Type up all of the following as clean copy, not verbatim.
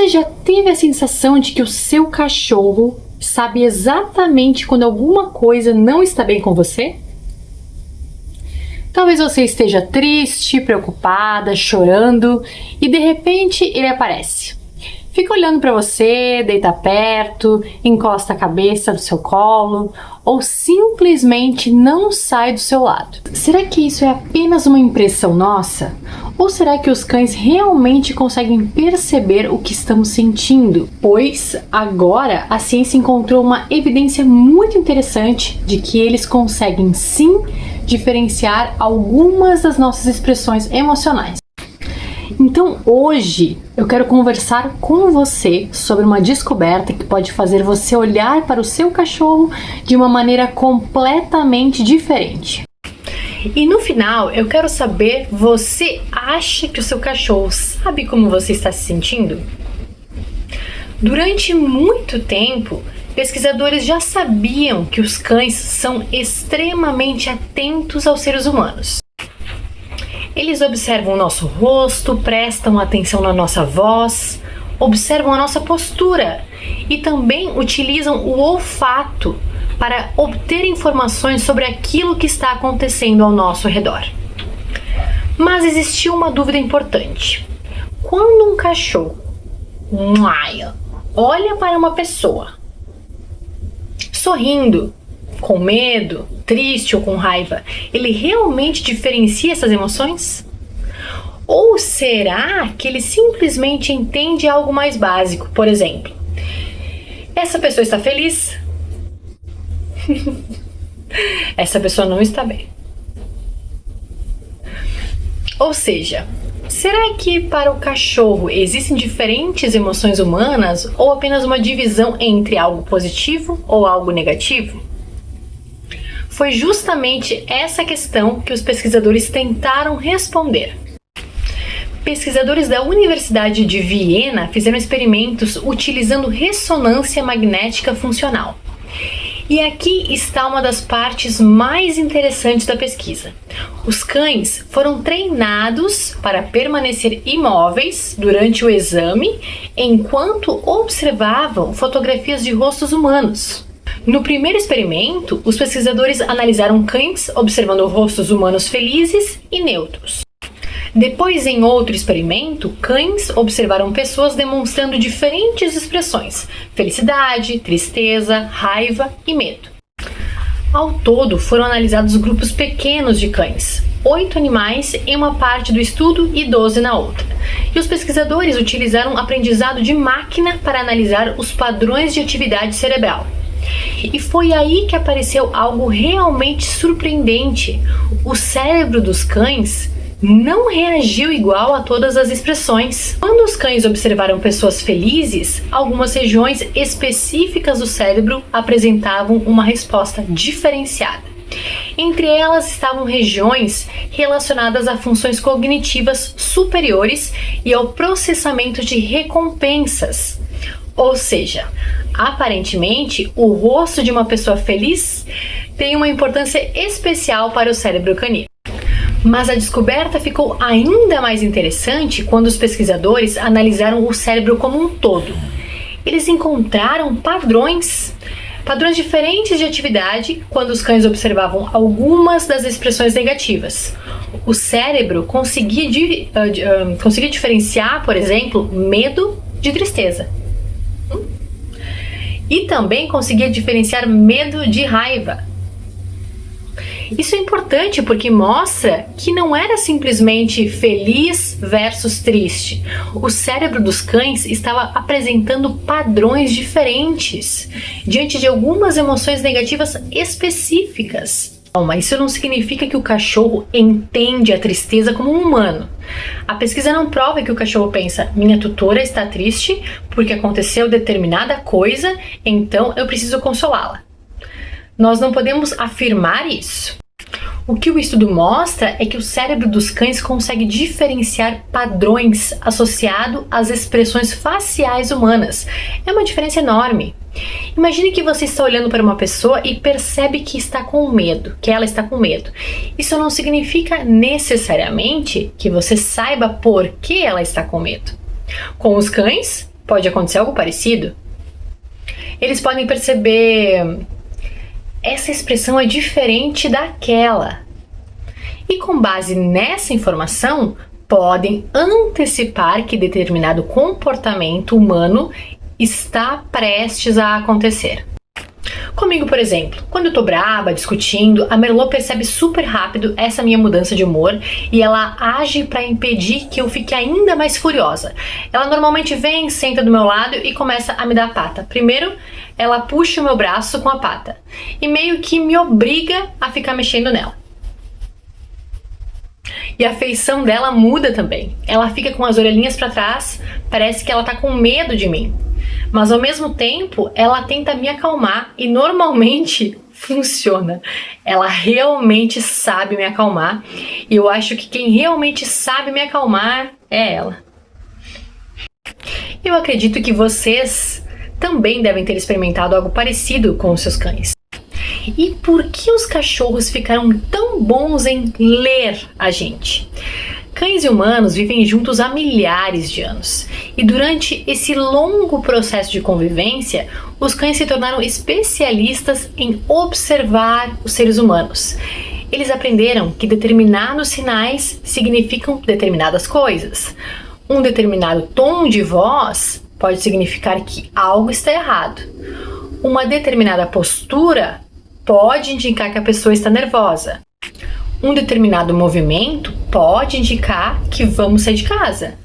Você já teve a sensação de que o seu cachorro sabe exatamente quando alguma coisa não está bem com você? Talvez você esteja triste, preocupada, chorando e de repente ele aparece. Fica olhando para você, deita perto, encosta a cabeça no seu colo ou simplesmente não sai do seu lado. Será que isso é apenas uma impressão nossa? Ou será que os cães realmente conseguem perceber o que estamos sentindo? Pois agora a ciência encontrou uma evidência muito interessante de que eles conseguem sim diferenciar algumas das nossas expressões emocionais. Então hoje eu quero conversar com você sobre uma descoberta que pode fazer você olhar para o seu cachorro de uma maneira completamente diferente. E no final eu quero saber, você acha que o seu cachorro sabe como você está se sentindo? Durante muito tempo, pesquisadores já sabiam que os cães são extremamente atentos aos seres humanos. Eles observam o nosso rosto, prestam atenção na nossa voz, observam a nossa postura e também utilizam o olfato para obter informações sobre aquilo que está acontecendo ao nosso redor. Mas existiu uma dúvida importante. Quando um cachorro olha para uma pessoa, sorrindo, com medo, triste ou com raiva, ele realmente diferencia essas emoções? Ou será que ele simplesmente entende algo mais básico? Por exemplo, essa pessoa está feliz? Essa pessoa não está bem. Ou seja, será que para o cachorro existem diferentes emoções humanas ou apenas uma divisão entre algo positivo ou algo negativo? Foi justamente essa questão que os pesquisadores tentaram responder. Pesquisadores da Universidade de Viena fizeram experimentos utilizando ressonância magnética funcional. E aqui está uma das partes mais interessantes da pesquisa. Os cães foram treinados para permanecer imóveis durante o exame enquanto observavam fotografias de rostos humanos. No primeiro experimento, os pesquisadores analisaram cães observando rostos humanos felizes e neutros. Depois, em outro experimento, cães observaram pessoas demonstrando diferentes expressões: felicidade, tristeza, raiva e medo. Ao todo, foram analisados grupos pequenos de cães, 8 animais em uma parte do estudo e 12 na outra. E os pesquisadores utilizaram aprendizado de máquina para analisar os padrões de atividade cerebral. E foi aí que apareceu algo realmente surpreendente. O cérebro dos cães não reagiu igual a todas as expressões. Quando os cães observaram pessoas felizes, algumas regiões específicas do cérebro apresentavam uma resposta diferenciada. Entre elas estavam regiões relacionadas a funções cognitivas superiores e ao processamento de recompensas. Ou seja, aparentemente, o rosto de uma pessoa feliz tem uma importância especial para o cérebro canino. Mas a descoberta ficou ainda mais interessante quando os pesquisadores analisaram o cérebro como um todo. Eles encontraram padrões diferentes de atividade quando os cães observavam algumas das expressões negativas. O cérebro conseguia diferenciar, por exemplo, medo de tristeza. E também conseguia diferenciar medo de raiva. Isso é importante porque mostra que não era simplesmente feliz versus triste. O cérebro dos cães estava apresentando padrões diferentes diante de algumas emoções negativas específicas. Mas isso não significa que o cachorro entende a tristeza como um humano. A pesquisa não prova que o cachorro pensa: minha tutora está triste porque aconteceu determinada coisa, então eu preciso consolá-la. Nós não podemos afirmar isso. O que o estudo mostra é que o cérebro dos cães consegue diferenciar padrões associados às expressões faciais humanas. É uma diferença enorme. Imagine que você está olhando para uma pessoa e percebe que está com medo, que ela está com medo. Isso não significa necessariamente que você saiba por que ela está com medo. Com os cães, pode acontecer algo parecido? Eles podem perceber: essa expressão é diferente daquela. E com base nessa informação, podem antecipar que determinado comportamento humano está prestes a acontecer. Comigo, por exemplo, quando eu tô braba, discutindo, a Merlot percebe super rápido essa minha mudança de humor e ela age para impedir que eu fique ainda mais furiosa. Ela normalmente vem, senta do meu lado e começa a me dar a pata. Primeiro, ela puxa o meu braço com a pata e meio que me obriga a ficar mexendo nela. E a feição dela muda também. Ela fica com as orelhinhas para trás, parece que ela tá com medo de mim. Mas ao mesmo tempo, ela tenta me acalmar e normalmente funciona. Ela realmente sabe me acalmar e eu acho que quem realmente sabe me acalmar é ela. Eu acredito que vocês também devem ter experimentado algo parecido com os seus cães. E por que os cachorros ficaram tão bons em ler a gente? Cães e humanos vivem juntos há milhares de anos, e durante esse longo processo de convivência, os cães se tornaram especialistas em observar os seres humanos. Eles aprenderam que determinados sinais significam determinadas coisas. Um determinado tom de voz pode significar que algo está errado. Uma determinada postura pode indicar que a pessoa está nervosa. Um determinado movimento pode indicar que vamos sair de casa.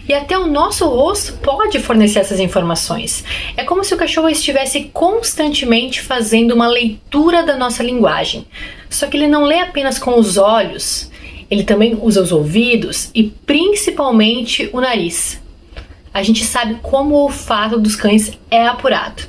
E até o nosso rosto pode fornecer essas informações. É como se o cachorro estivesse constantemente fazendo uma leitura da nossa linguagem. Só que ele não lê apenas com os olhos, ele também usa os ouvidos e principalmente o nariz. A gente sabe como o olfato dos cães é apurado.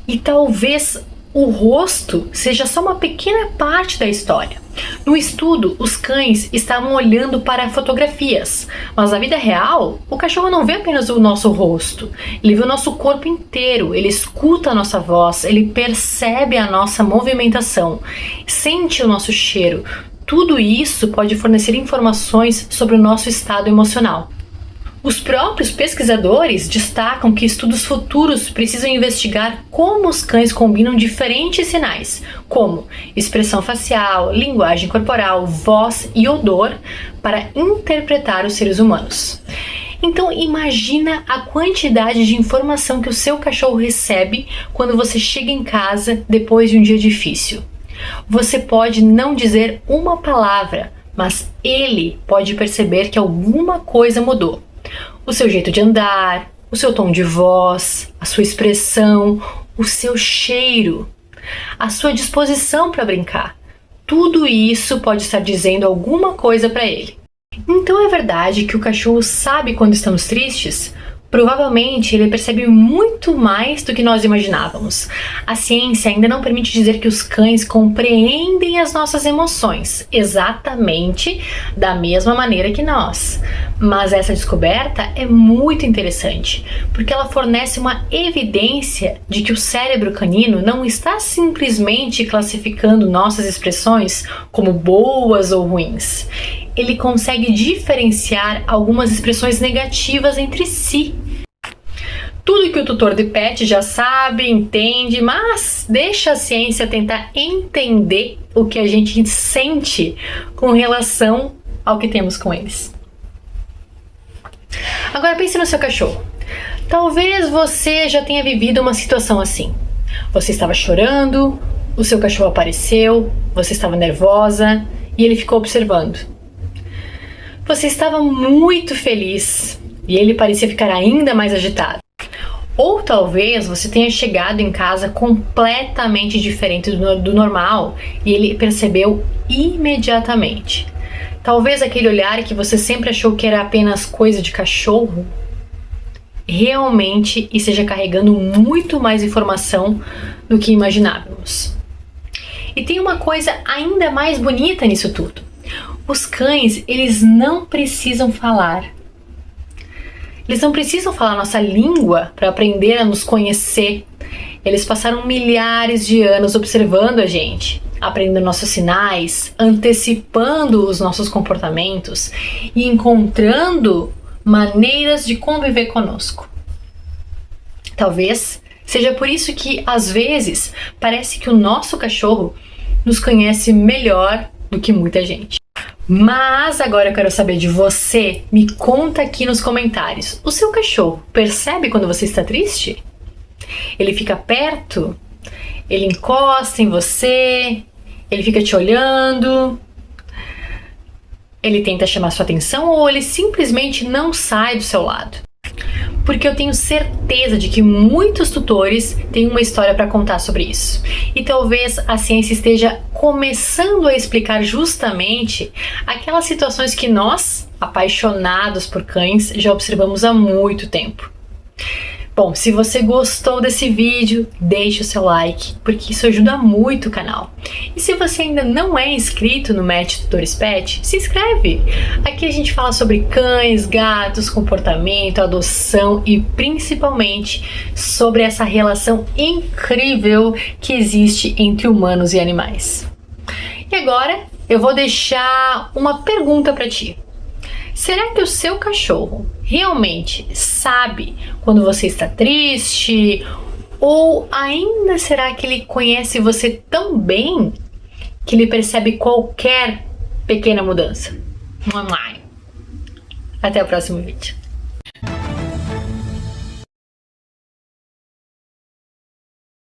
E talvez o rosto seja só uma pequena parte da história. No estudo, os cães estavam olhando para fotografias, mas na vida real, o cachorro não vê apenas o nosso rosto, ele vê o nosso corpo inteiro, ele escuta a nossa voz, ele percebe a nossa movimentação, sente o nosso cheiro. Tudo isso pode fornecer informações sobre o nosso estado emocional. Os próprios pesquisadores destacam que estudos futuros precisam investigar como os cães combinam diferentes sinais, como expressão facial, linguagem corporal, voz e odor, para interpretar os seres humanos. Então imagina a quantidade de informação que o seu cachorro recebe quando você chega em casa depois de um dia difícil. Você pode não dizer uma palavra, mas ele pode perceber que alguma coisa mudou. O seu jeito de andar, o seu tom de voz, a sua expressão, o seu cheiro, a sua disposição para brincar. Tudo isso pode estar dizendo alguma coisa para ele. Então é verdade que o cachorro sabe quando estamos tristes? Provavelmente ele percebe muito mais do que nós imaginávamos. A ciência ainda não permite dizer que os cães compreendem as nossas emoções exatamente da mesma maneira que nós. Mas essa descoberta é muito interessante, porque ela fornece uma evidência de que o cérebro canino não está simplesmente classificando nossas expressões como boas ou ruins. Ele consegue diferenciar algumas expressões negativas entre si. Tudo que o tutor de pet já sabe, entende, mas deixa a ciência tentar entender o que a gente sente com relação ao que temos com eles. Agora pense no seu cachorro. Talvez você já tenha vivido uma situação assim. Você estava chorando, o seu cachorro apareceu, você estava nervosa e ele ficou observando. Você estava muito feliz e ele parecia ficar ainda mais agitado. Ou talvez você tenha chegado em casa completamente diferente do normal e ele percebeu imediatamente. Talvez aquele olhar que você sempre achou que era apenas coisa de cachorro realmente esteja carregando muito mais informação do que imaginávamos. E tem uma coisa ainda mais bonita nisso tudo. Os cães, eles não precisam falar. Eles não precisam falar nossa língua para aprender a nos conhecer. Eles passaram milhares de anos observando a gente, aprendendo nossos sinais, antecipando os nossos comportamentos e encontrando maneiras de conviver conosco. Talvez seja por isso que, às vezes, parece que o nosso cachorro nos conhece melhor do que muita gente. Mas agora eu quero saber de você. Me conta aqui nos comentários. O seu cachorro percebe quando você está triste? Ele fica perto? Ele encosta em você? Ele fica te olhando? Ele tenta chamar sua atenção ou ele simplesmente não sai do seu lado? Porque eu tenho certeza de que muitos tutores têm uma história para contar sobre isso. E talvez a ciência esteja começando a explicar justamente aquelas situações que nós, apaixonados por cães, já observamos há muito tempo. Bom, se você gostou desse vídeo, deixe o seu like, porque isso ajuda muito o canal. E se você ainda não é inscrito no Match Tutores Pet, se inscreve! Aqui a gente fala sobre cães, gatos, comportamento, adoção e principalmente sobre essa relação incrível que existe entre humanos e animais. E agora eu vou deixar uma pergunta para ti. Será que o seu cachorro realmente sabe quando você está triste? Ou ainda será que ele conhece você tão bem que ele percebe qualquer pequena mudança? Até o próximo vídeo.